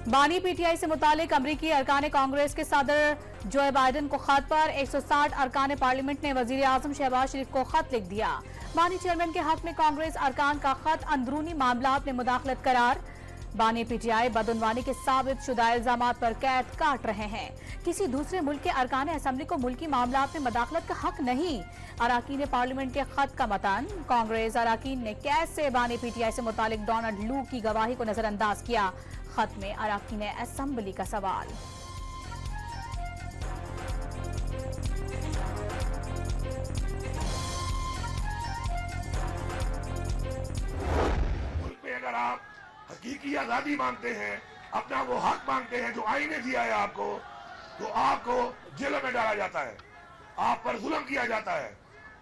बानी पीटीआई से मुतालिक अमरीकी अरकान कांग्रेस के सदर जो बाइडन को खत पर 160 अरकान पार्लियामेंट ने वजीर आजम शहबाज शरीफ को खत लिख दिया। बानी चेयरमैन के हक में कांग्रेस अरकान का खत अंदरूनी मामलात में मुदाखलत करार। बानी पीटीआई बदउनवानी के साबित शुदा इल्जामात पर कैद काट रहे हैं। किसी दूसरे मुल्क के अरकान असम्बली को मुल्की मामलात में मुदाखलत का हक नहीं। अरकान पार्लियामेंट के खत का मतन कांग्रेस अरकान ने कैसे बानी पीटीआई से मुतालिक डोनाल्ड लू की गवाही को नजरअंदाज किया। खत में अरकान असम्बली का सवाल। मुल्क में अगर आप हकीकी आजादी मांगते हैं, अपना वो हक मांगते हैं जो आईन ने दिया है आपको, तो आपको जेलों में डाला जाता है, आप पर जुल्म किया जाता है,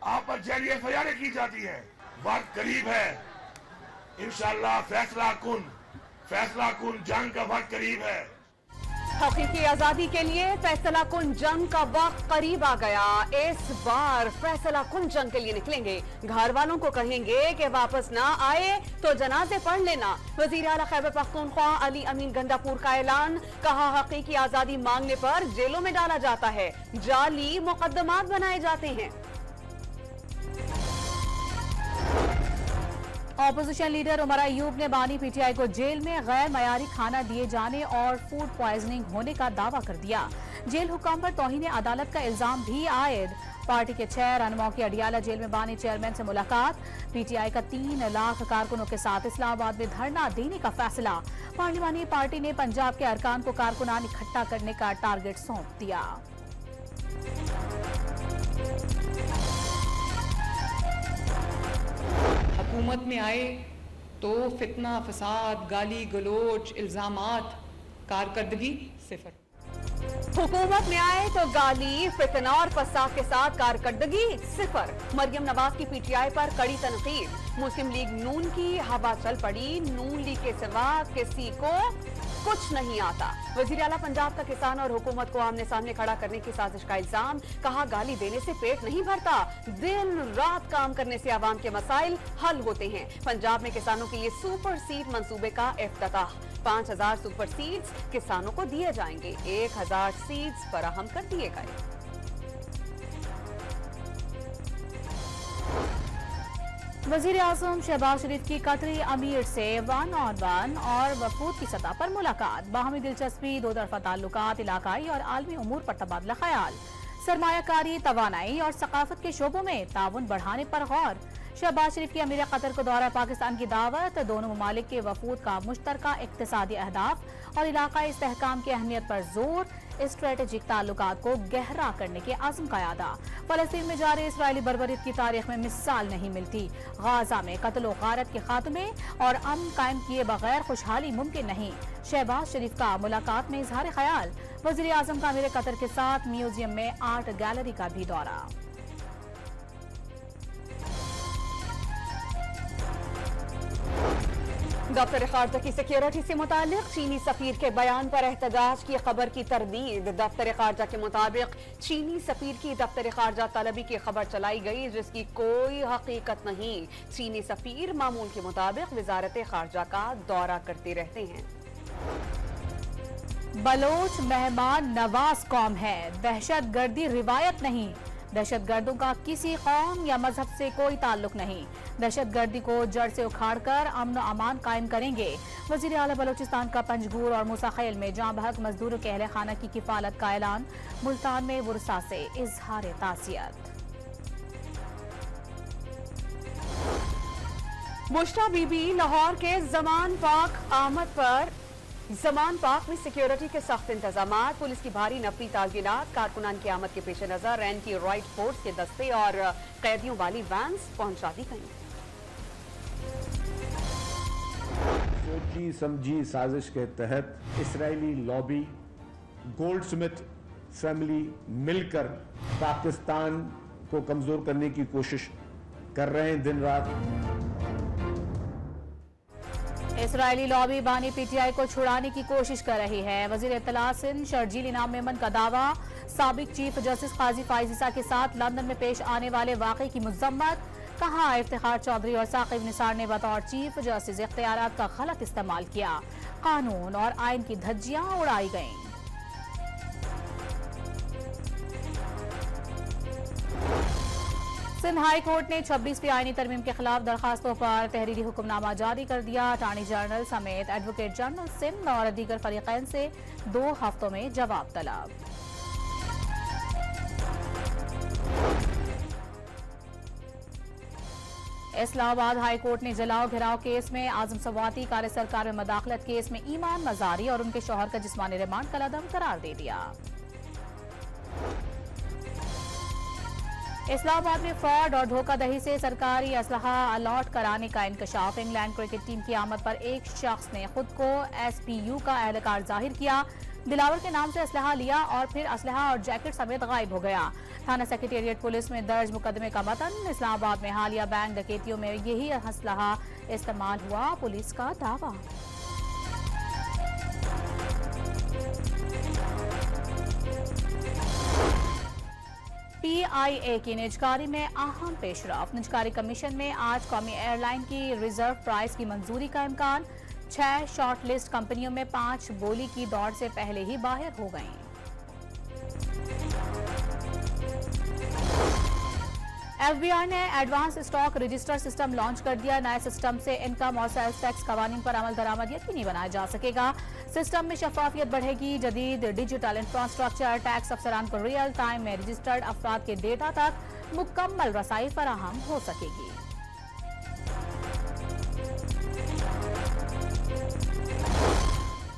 आप पर जेल एफआईआर की जाती है। वक्त करीब है, इंशाअल्लाह फैसला कुन जंग का वक्त करीब है। हकीकी आजादी के लिए फैसला कुन जंग का वक्त करीब आ गया। इस बार फैसला कुन जंग के लिए निकलेंगे। घर वालों को कहेंगे कि वापस ना आए तो जनाजे पढ़ लेना। वजीर आला खैबर पख्तूनख्वा अली अमीन गंडापुर का ऐलान। कहा हकीकी आजादी मांगने पर जेलों में डाला जाता है, जाली मुकदमात बनाए जाते हैं। ऑपोजिशन लीडर उमर अयूब ने बानी पीटीआई को जेल में गैर मयारी खाना दिए जाने और फूड पॉइजनिंग होने का दावा कर दिया। जेल हुक्म पर तौहीन अदालत का इल्जाम भी आयद। पार्टी के 6 रहनुमाओं की अडियाला जेल में बानी चेयरमैन से मुलाकात। पीटीआई का 3 लाख कारकुनों के साथ इस्लामाबाद में धरना देने का फैसला। पार्लिमानी पार्टी ने पंजाब के अरकान को कारकुनान इकट्ठा करने का टारगेट सौंप दिया। हुकूमत में आए तो फितना, फसाद, गाली गलोच, इल्जामात, कारकर्दगी सिफर। हुकूमत में आए तो गाली, फितना और फसाद के साथ कारकर्दगी सिफर। मरियम नवाज की पीटीआई पर कड़ी तनकीद। मुस्लिम लीग नून की हवा चल पड़ी। नून लीग के सिवा किसी को कुछ नहीं आता। वजीर आला पंजाब का किसान और हुकूमत को आमने सामने खड़ा करने की साजिश का इल्जाम। कहा गाली देने से पेट नहीं भरता, दिन रात काम करने से आवाम के मसाइल हल होते हैं। पंजाब में किसानों के लिए सुपर सीड मंसूबे का इफ्तिताह। 5000 सुपर सीड्स किसानों को दिए जाएंगे। 1000 सीड्स फराहम कर दिए गए। वजीर आजम शहबाज शरीफ की कतरी अमीर से 1-on-1 और वफूद की सतह पर मुलाकात। बाहमी दिलचस्पी, दो तरफा ताल्लुकात, इलाकाई और आलमी उमूर पर तबादला ख्याल। सरमायाकारी, तवानाई और सकाफत के शोबों में ताउन बढ़ाने पर गौर। शहबाज शरीफ की अमीर कतर को दौरा पाकिस्तान की दावत। दोनों ममालिक के वफूद का मुश्तरका इक्तिसादी अहदाफ और इलाकाई इस्तेहकाम की अहमियत पर जोर। स्ट्रेटेजिक ताल्लुकात को गहरा करने के आज़म का यादा। फलस्तीन में जारी इसराइली बर्बरियत की तारीख में मिसाल नहीं मिलती। गाजा में कत्ल और गारत के खात्मे और अमन कायम किए बगैर खुशहाली मुमकिन नहीं। शहबाज शरीफ का मुलाकात में इजहार ख्याल। वज़ीर आज़म का अमीर कतर के साथ म्यूजियम में आर्ट गैलरी का भी दौरा। दफ्तर खारजा की सिक्योरिटी से मुतालिक चीनी सफीर के बयान पर एहतजाज की खबर की तरदीद। दफ्तर खारजा के मुताबिक चीनी सफीर की दफ्तर खारजा तलबी की खबर चलाई गई जिसकी कोई हकीकत नहीं। चीनी सफीर मामूल के मुताबिक वजारत खारजा का दौरा करते रहते हैं। बलोच मेहमान नवाज कौम है, दहशत गर्दी रिवायत नहीं। दहशत गर्दों का किसी कौम या मजहब से कोई ताल्लुक नहीं। दहशत गर्दी को जड़ से उखाड़कर अमन अमान कायम करेंगे। वजीर आला बलोचिस्तान का पंजगूर और मूसाखेल में जाँ बहक मजदूरों के अहले खाना की किफालत का ऐलान। मुल्तान में वुरसा से इजहार तासियत। मुश्ता बीबी लाहौर के जमान पाक आमद पर जमान पाक में सिक्योरिटी के सख्त इंतजाम। पुलिस की भारी नफरी तालगिलात। कारकुनान की आमद के पेश नजर रैन की राइट फोर्स के दस्ते और कैदियों वाली वैन्स पहुंचा दी गई। सोची समझी साजिश के तहत इसराइली लॉबी, गोल्डस्मिथ फैमिली मिलकर पाकिस्तान को कमजोर करने की कोशिश कर रहे हैं दिन रात। इसराइली लॉबी बानी पीटीआई को छुड़ाने की कोशिश कर रही है। वजीर इत्तला सिंध शर्जील इनाम मेमन का दावा। साबिक चीफ जस्टिस काजी फाइज ईसा के साथ लंदन में पेश आने वाले वाकये की मजम्मत। कहा, इफ्तिखार चौधरी और साकिब निसार ने बतौर चीफ जस्टिस इख्तियारात का गलत इस्तेमाल किया, कानून और आइन की धज्जियां उड़ाई गईं। सिंध हाई कोर्ट ने 26वीं आईनी तरमीम के खिलाफ दरखास्तों पर तहरीरी हुक्मनामा जारी कर दिया। अटॉर्नी जनरल समेत एडवोकेट जनरल सिंध और दीगर फरीकैन से 2 हफ्तों में जवाब तलब। इस्लामाबाद हाई कोर्ट ने जलाओ घिराव केस में आजम सवाती कार्य सरकार में मदाखलत केस में ईमान मजारी और उनके शौहर का जिस्मानी रिमांड कलअदम करार दे दिया। इस्लामाबाद में फ्रॉड और धोखाधड़ी से सरकारी असलहा अलॉट कराने का इंकशाफ। इंग्लैंड क्रिकेट टीम की आमद पर एक शख्स ने खुद को SPU का एहलकार जाहिर किया, दिलावर के नाम से असलहा लिया और फिर असलहा और जैकेट समेत गायब हो गया। थाना सेक्रेटेरिएट पुलिस में दर्ज मुकदमे का मतन, इस्लामाबाद में हालिया बैंक डकैतियों में यही असलहा इस्तेमाल हुआ, पुलिस का दावा। PIA की निजकारी में अहम पेशरफ। निजकारी कमीशन में आज कौमी एयरलाइन की रिजर्व प्राइस की मंजूरी का इम्कान। 6 शॉर्टलिस्ट कंपनियों में 5 बोली की दौड़ से पहले ही बाहर हो गईं। FBI ने advance stock register system launch कर दिया। नए सिस्टम से इनकम और सेल्स टैक्स कवानीन पर अमल दरामद यकीनी बनाया जा सकेगा। सिस्टम में शफाफियत बढ़ेगी। जदीद डिजिटल इंफ्रास्ट्रक्चर टैक्स अफसरान को रियल टाइम में रजिस्टर्ड अफराद के डेटा तक मुकम्मल रसाई फराहम हो सकेगी।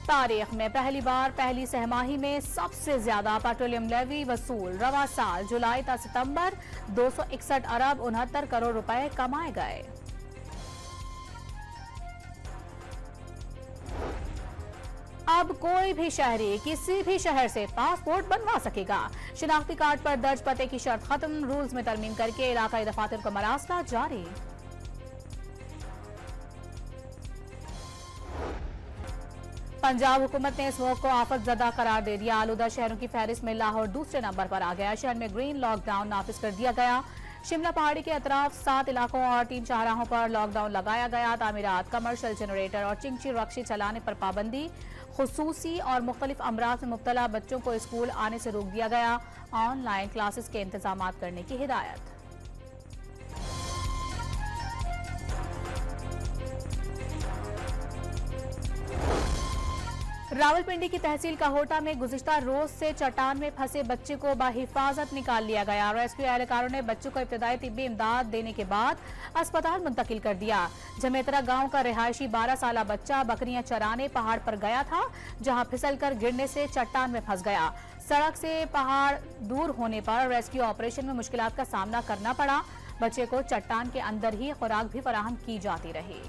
तारीख में पहली बार पहली सहमाही में सबसे ज्यादा पेट्रोलियम लेवी वसूल। रवा साल जुलाई ta सितंबर 261 अरब 69 करोड़ रुपए कमाए गए। अब कोई भी शहरी किसी भी शहर से पासपोर्ट बनवा सकेगा। शिनाख्ती कार्ड पर दर्ज पते की शर्त खत्म, रूल्स में तरमीम करके इलाकाई दफातर को मरासला जारी। पंजाब हुकूमत ने स्मोक को आफत ज़दा करार दे दिया। आलूदा शहरों की फहरिस्त में लाहौर दूसरे नंबर पर आ गया। शहर में ग्रीन लॉकडाउन नाफिज कर दिया गया। शिमला पहाड़ी के अतराफ 7 इलाकों और 3 शाहराहों पर लॉकडाउन लगाया गया। तामीरात, कमर्शियल जनरेटर और चिंची रक्शी चलाने पर पाबंदी। खुसूसी और मुख्तलिफ अमराज में मुब्तला बच्चों को स्कूल आने से रोक दिया गया। ऑनलाइन क्लासेस के इंतजाम करने की हिदायत। रावलपिंडी की तहसील काहोटा में गुज़िश्ता रोज से चट्टान में फंसे बच्चे को बाहिफाजत निकाल लिया गया। रेस्क्यू एहलकारों ने बच्चों को इब्तदाई तिब्बी इमदाद देने के बाद अस्पताल मुंतकिल कर दिया। जमेतरा गांव का रिहायशी 12 साला बच्चा बकरियां चराने पहाड़ पर गया था, जहां फिसलकर गिरने से चट्टान में फंस गया। सड़क से पहाड़ दूर होने पर रेस्क्यू ऑपरेशन में मुश्किलात का सामना करना पड़ा। बच्चे को चट्टान के अंदर ही खुराक भी फराहम की जाती रही।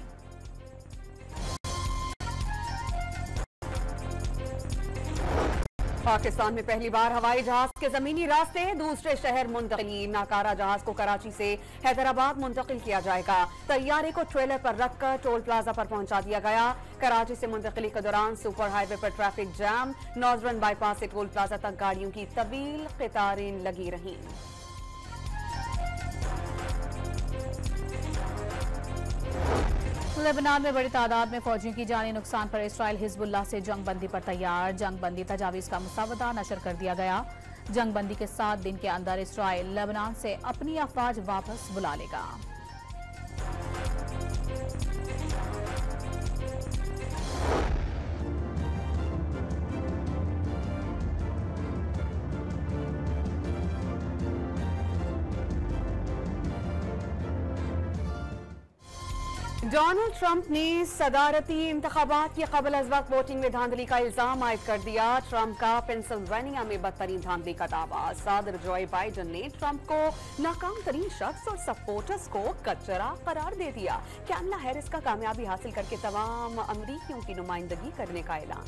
पाकिस्तान में पहली बार हवाई जहाज के जमीनी रास्ते दूसरे शहर मुंतकिली। नाकारा जहाज को कराची से हैदराबाद मुंतकिल किया जाएगा। तैयारे को ट्रेलर पर रखकर टोल प्लाजा पर पहुंचा दिया गया। कराची से मुंतकिली के दौरान सुपर हाईवे पर ट्रैफिक जाम। नॉर्दर्न बाईपास से टोल प्लाजा तक गाड़ियों की तवील कतारें लगी रहीं। लेबनान में बड़ी तादाद में फौजियों की जानी नुकसान पर इसराइल हिजबुल्लाह से जंग बंदी पर तैयार। जंग बंदी तजावीज़ का मुसवदा नशर कर दिया गया। जंग बंदी के 7 दिन के अंदर इसराइल लेबनान से अपनी अफवाज वापस बुला लेगा। डोनाल्ड ट्रंप ने सदारती इंतखाबात की कबल अज़ वक्त वोटिंग में धांधली का इल्जाम आयद कर दिया। ट्रंप का पेंसिल्वेनिया में बदतरीन धांधली का दावा। सदर जो बाइडेन ने ट्रंप को नाकाम तरीन शख्स और सपोर्टर्स को कचरा करार दे दिया। कैमला हैरिस का कामयाबी हासिल करके तमाम अमरीकियों की नुमाइंदगी करने का ऐलान।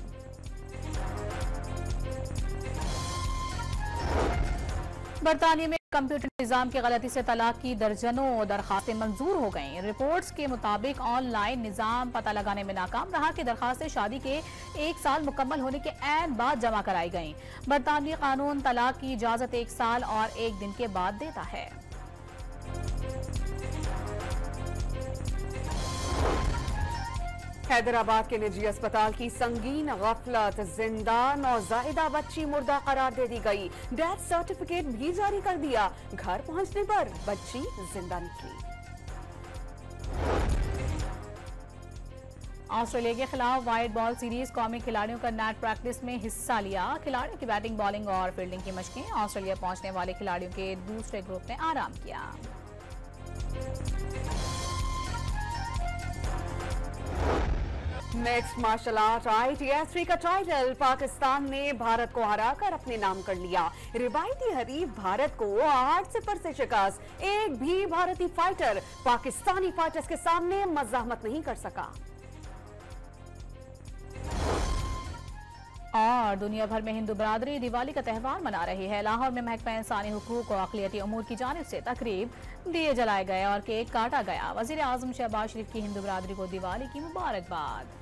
बरतानिया में कंप्यूटर निजाम की गलती से तलाक की दर्जनों दरखास्तें मंजूर हो गईं। रिपोर्ट्स के मुताबिक ऑनलाइन निजाम पता लगाने में नाकाम रहा कि दरखास्तें शादी के 1 साल मुकम्मल होने के ऐन बाद जमा कराई गईं। बरतानवी कानून तलाक की इजाजत 1 साल और 1 दिन के बाद देता है। हैदराबाद के निजी अस्पताल की संगीन गफलत, जिंदा नौजायदा बच्ची मुर्दा करार दे दी गई। डेथ सर्टिफिकेट भी जारी कर दिया। घर पहुंचने पर बच्ची जिंदा निकली। ऑस्ट्रेलिया के खिलाफ व्हाइट बॉल सीरीज कौमी खिलाड़ियों का नेट प्रैक्टिस में हिस्सा लिया। खिलाड़ियों की बैटिंग, बॉलिंग और फील्डिंग की मशकें। ऑस्ट्रेलिया पहुंचने वाले खिलाड़ियों के दूसरे ग्रुप ने आराम किया। मिक्स्ड मार्शल आर्ट ITF3 का टाइटल पाकिस्तान ने भारत को हराकर अपने नाम कर लिया। रिवायती हरीफ भारत को 8-0 से शिकस्त। एक भी भारतीय फाइटर पाकिस्तानी फाइटर्स के सामने मज़ाहमत नहीं कर सका। और दुनिया भर में हिंदू बरादरी दिवाली का त्यौहार मना रही है। लाहौर में महकमा इंसानी हुकूक और अक़लियती उमूर की जानिब से तकरीब, दिए जलाए गए और केक काटा गया। वज़ीर आज़म शहबाज शरीफ की हिंदू बरादरी को दिवाली की मुबारकबाद।